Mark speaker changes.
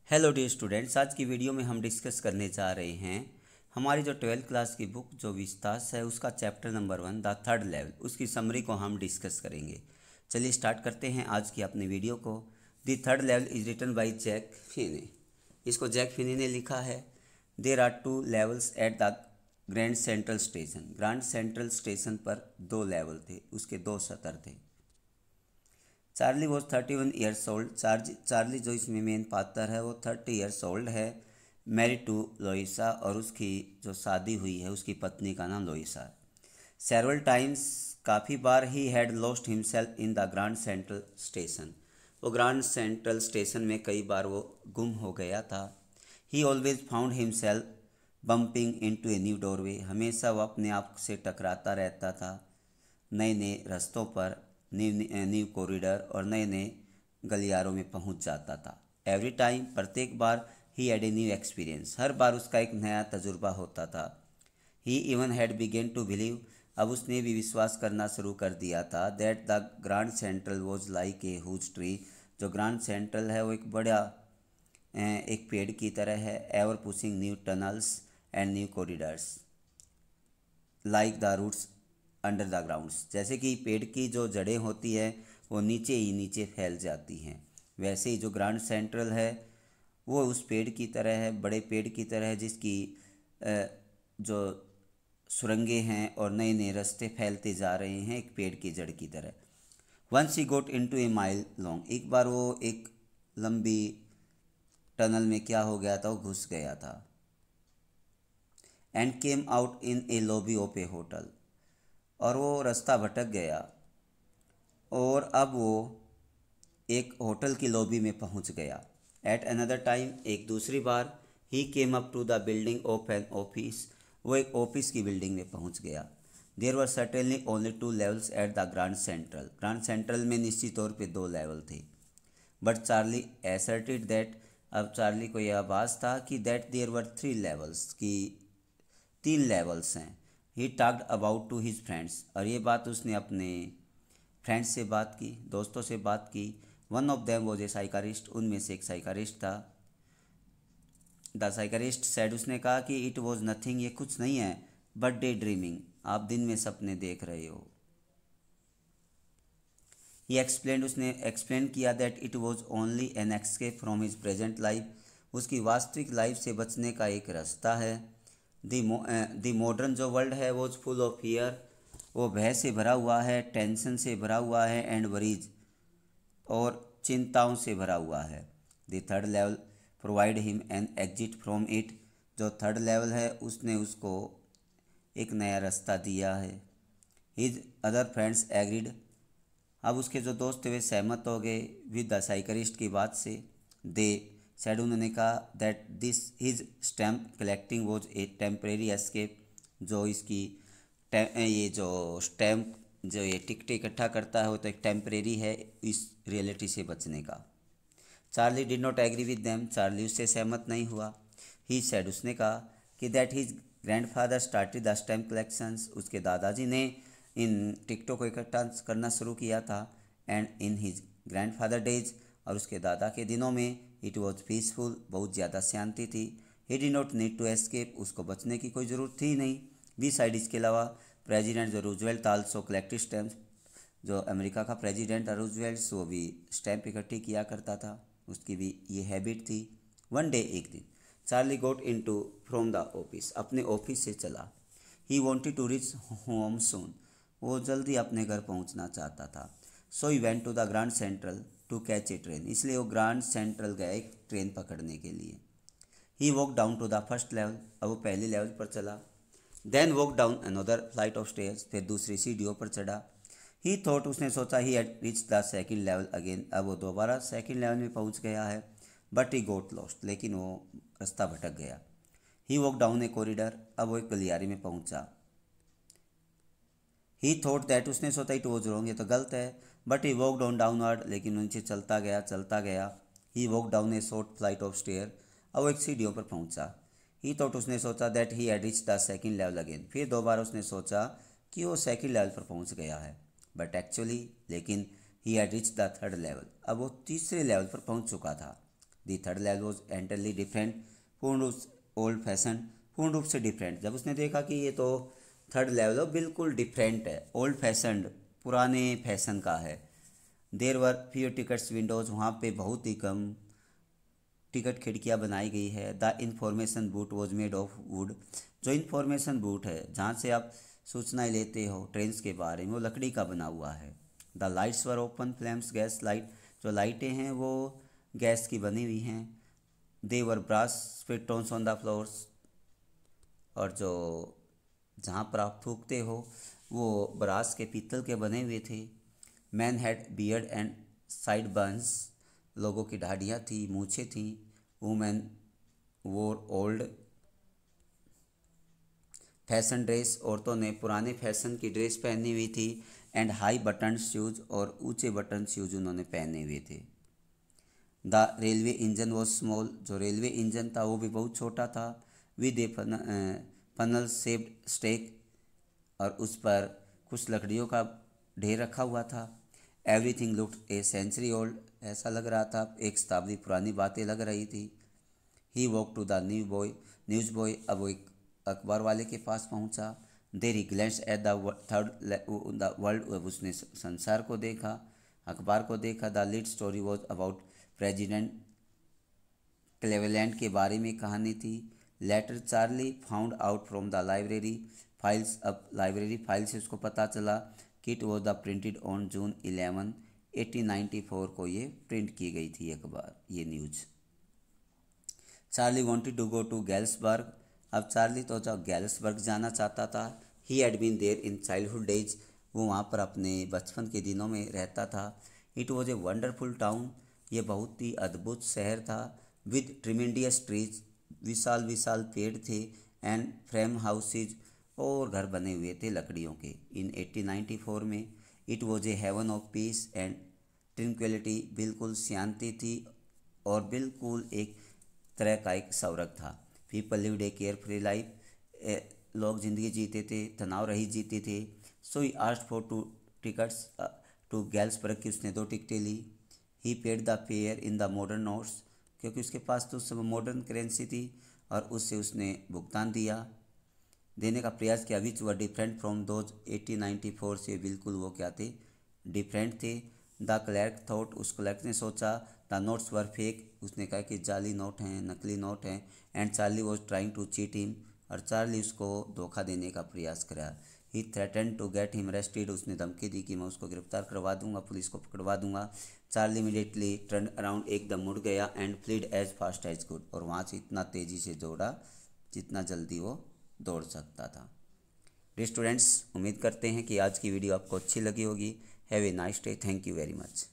Speaker 1: Hello dear students, आज की video में हम डिस्कस करने जा रहे हैं हमारी जो 12th क्लास की बुक जो विस्तास है उसका chapter number 1 the third level, उसकी समरी को हम डिस्कस करेंगे। चलिए स्टार्ट करते हैं आज की अपनी वीडियो को। The third level is written by Jack Finney. इसको जैक फिनी ने लिखा है। There are 2 levels at the Grand Central Station. Grand Central Station पर 2 लेवल थे, उसके 2 सतर थे। Charlie was 31 years old. Charlie जो इसमें मेन पात्र है वो 30 ईयर्स ओल्ड है, मैरिड टू लोइसा, और उसकी जो शादी हुई है उसकी पत्नी का नाम लोइसा। सेवरल टाइम्स, काफ़ी बार, he had lost himself in the Grand Central Station. वो ग्रैंड सेंट्रल स्टेशन में कई बार वो गुम हो गया था। He always found himself bumping into a new doorway. हमेशा वो अपने आप से टकराता रहता था नए नए रास्तों पर, न्यू कॉरिडोर और नए नए गलियारों में पहुंच जाता था। एवरी टाइम, प्रत्येक बार, he had a new experience, हर बार उसका एक नया तजुर्बा होता था। He even had begun to believe, अब उसने भी विश्वास करना शुरू कर दिया था, that the Grand Central was like a huge tree. जो ग्रैंड सेंट्रल है वो एक बड़ा एक पेड़ की तरह है, ever pushing new tunnels and new corridors like the roots under the grounds. जैसे कि पेड़ की जो जड़ें होती है वो नीचे ही नीचे फैल जाती हैं, वैसे ही जो ग्रैंड सेंट्रल है वो उस पेड़ की तरह है, बड़े पेड़ की तरह है, जिसकी जो सुरंगें हैं और नए नए रास्ते फैलते जा रहे हैं एक पेड़ की जड़ की तरह। Once he got into a mile long, एक बार वो एक लंबी टनल में क्या हो गया था, वो घुस गया था। And came out in A lobby of A hotel, और वो रास्ता भटक गया और अब वो एक होटल की लॉबी में पहुंच गया। एट अनदर टाइम, एक दूसरी बार, he came up to the building of an office, वो एक ऑफिस की बिल्डिंग में पहुंच गया। There were certainly only 2 levels at the Grand Central. Grand Central में निश्चित तौर पे 2 लेवल थे। बट चार्ली एसर्टेड दैट, अब चार्ली को यह आभास था कि दैट देर वर 3 लेवल्स, की 3 लेवल्स हैं। He talked about to his friends, और ये बात उसने अपने फ्रेंड्स से बात की, दोस्तों से बात की। One of them was a psychiatrist, उनमें से एक साइकारिस्ट था। द साइकारिस्ट सेड, उसने कहा कि इट वॉज नथिंग, ये कुछ नहीं है, बट डे ड्रीमिंग, आप दिन में सपने देख रहे हो। ही एक्सप्लेन, उसने एक्सप्लेन किया that it was only an escape from his present life, उसकी वास्तविक लाइफ से बचने का एक रास्ता है। द मॉडर्न जो वर्ल्ड है वो फुल ऑफ फियर, वो भय से भरा हुआ है, टेंशन से भरा हुआ है, एंड वरीज, और चिंताओं से भरा हुआ है। The third level provide him an exit from it, जो थर्ड लेवल है उसने उसको एक नया रास्ता दिया है। हिज अदर फ्रेंड्स एग्रीड, अब उसके जो दोस्त थे वे सहमत हो गए विद द साइकरिस्ट की बात से। दे सैड, उन्होंने कहा that this his stamp collecting was a temporary escape, जो इसकी ये जो स्टैम्प जो ये टिकट इकट्ठा करता है वो तो एक टेम्परेरी है इस रियलिटी से बचने का। Charlie did not agree with them, Charlie उससे सहमत नहीं हुआ। ही सेड, उसने कहा कि that his grandfather started the stamp collections, उसके दादाजी ने इन टिकटों को इकट्ठा करना शुरू किया था। And in his grandfather days, और उसके दादा के दिनों में, इट वॉज पीसफुल, बहुत ज़्यादा शांति थी। He did not need to escape, उसको बचने की कोई ज़रूरत थी नहीं। बी साइड, इसके अलावा प्रेसिडेंट जो रूजवेल्ट आल्सो कलेक्टेड स्टैम्प्स, जो अमेरिका का प्रेसिडेंट रूजवेल्ट वो भी स्टैम्प इकट्ठी किया करता था, उसकी भी ये हैबिट थी। वन डे, एक दिन, Charlie got into from the office, अपने ऑफिस से चला। He wanted to reach home soon, वो जल्दी अपने घर पहुंचना चाहता था। So he went to the Grand Central to catch a train, इसलिए वो ग्रैंड सेंट्रल गया एक ट्रेन पकड़ने के लिए। He walk down to the first level, अब वो पहले लेवल पर चला। Then walk down another flight of stairs, फिर दूसरी सीढ़ियों पर चढ़ा। ही थॉट, उसने सोचा, he had reach the second level again, अब वो दोबारा सेकंड लेवल में पहुंच गया है। बट ही गोट लॉस्ट, लेकिन वो रास्ता भटक गया। He walk down A corridor, अब वो एक गलियारे में पहुंचा। ही थॉट दैट, उसने सोचा इट वॉज रॉन्ग, ये तो गलत है। But he walk down downward, लेकिन नीचे चलता गया चलता गया। He walk down a short flight of stair, अब वो एक सीढ़ियों पर पहुंचा। ही थॉट, उसने सोचा that he had reach the second level again, फिर दोबारा उसने सोचा कि वो सेकंड लेवल पर पहुंच गया है। बट एक्चुअली, लेकिन he had reach the third level, अब वो तीसरे लेवल पर पहुंच चुका था। The third level was entirely different, पूर्ण रूप से ओल्ड फैशन, पूर्ण रूप से डिफरेंट। जब उसने देखा कि ये तो थर्ड लेवल हो बिल्कुल डिफरेंट है, ओल्ड फैशनड पुराने फैशन का है। देर वर फ्यू टिकट्स विंडोज़, वहाँ पे बहुत ही कम टिकट खिड़कियाँ बनाई गई है। The information booth was made of would, जो इंफॉर्मेशन बूथ है जहाँ से आप सूचनाएं लेते हो ट्रेन्स के बारे में, वो लकड़ी का बना हुआ है। The lights were open flames gas light, जो लाइटें हैं वो गैस की बनी हुई हैं। दे वर ब्रास स्पिटोन्स ऑन द फ्लोर्स, और जो जहाँ पर आप थूकते हो वो ब्रास के पीतल के बने हुए थे। Man had beard and side Burns, लोगों की दाढ़ियाँ थी, मूछें थी। वुमेन वोर ओल्ड फैशन ड्रेस, औरतों ने पुराने फैशन की ड्रेस पहनी हुई थी। एंड हाई बटन शूज, और ऊंचे बटन शूज उन्होंने पहने हुए थे। The railway engine was small, जो रेलवे इंजन था वो भी बहुत छोटा था। With a funnel shaped stack, और उस पर कुछ लकड़ियों का ढेर रखा हुआ था। Everything looked a century old, ऐसा लग रहा था एक शताब्दी पुरानी बातें लग रही थी। He walk to the news boy, अब वो एक अखबार वाले के पास पहुंचा। There he glance at the third the world, उसने संसार को देखा, अखबार को देखा। The lead story was about President Cleveland के बारे में कहानी थी। Later Charlie found out from the library files, अब लाइब्रेरी फाइल से उसको पता चला कि it was the printed on June 11, 1894 को ये प्रिंट की गई थी अखबार, ये news. Charlie wanted to go to Galesburg, अब चार्ली तो जब गैल्सबर्ग जाना चाहता था। He had been there in childhood days, वो वहाँ पर अपने बचपन के दिनों में रहता था। It was a wonderful town, ये बहुत ही अद्भुत शहर था। विद ट्रिमेंडियस ट्रीज, विशाल विशाल पेड़ थे। एंड फ्रेम हाउसेज, और घर बने हुए थे लकड़ियों के। इन 1894 में it was a haven of peace and tranquillity, बिल्कुल शांति थी और बिल्कुल एक तरह का एक स्वर्ग था। People lived a care free life, लोग ज़िंदगी जीते थे, तनाव रही जीते थे। So he asked for 2 tickets to Galesburg की, उसने 2 टिकटें ली। He paid the fare in the modern notes, क्योंकि उसके पास तो उस समय मॉडर्न करेंसी थी, और उससे उसने भुगतान दिया, देने का प्रयास किया। विच वर डिफरेंट फ्रॉम दोज 1894 से, बिल्कुल वो क्या थे, डिफरेंट थे। द क्लर्क थॉट, उस क्लर्क ने सोचा। द नोट्स वर फेक, उसने कहा कि जाली नोट हैं, नकली नोट हैं। And Charlie was trying to cheat him, और चार्ली उसको धोखा देने का प्रयास करा। He threaten to get him arrested, उसने धमकी दी कि मैं उसको गिरफ्तार करवा दूंगा, पुलिस को पकड़वा दूंगा। चार्ली इमीडिएटली टर्न अराउंड, एकदम मुड़ गया। And fled as fast as could, और वहाँ से इतना तेज़ी से दौड़ा जितना जल्दी वो दौड़ सकता था। स्टूडेंट्स, उम्मीद करते हैं कि आज की वीडियो आपको अच्छी लगी होगी। Have a nice day, thank you very much.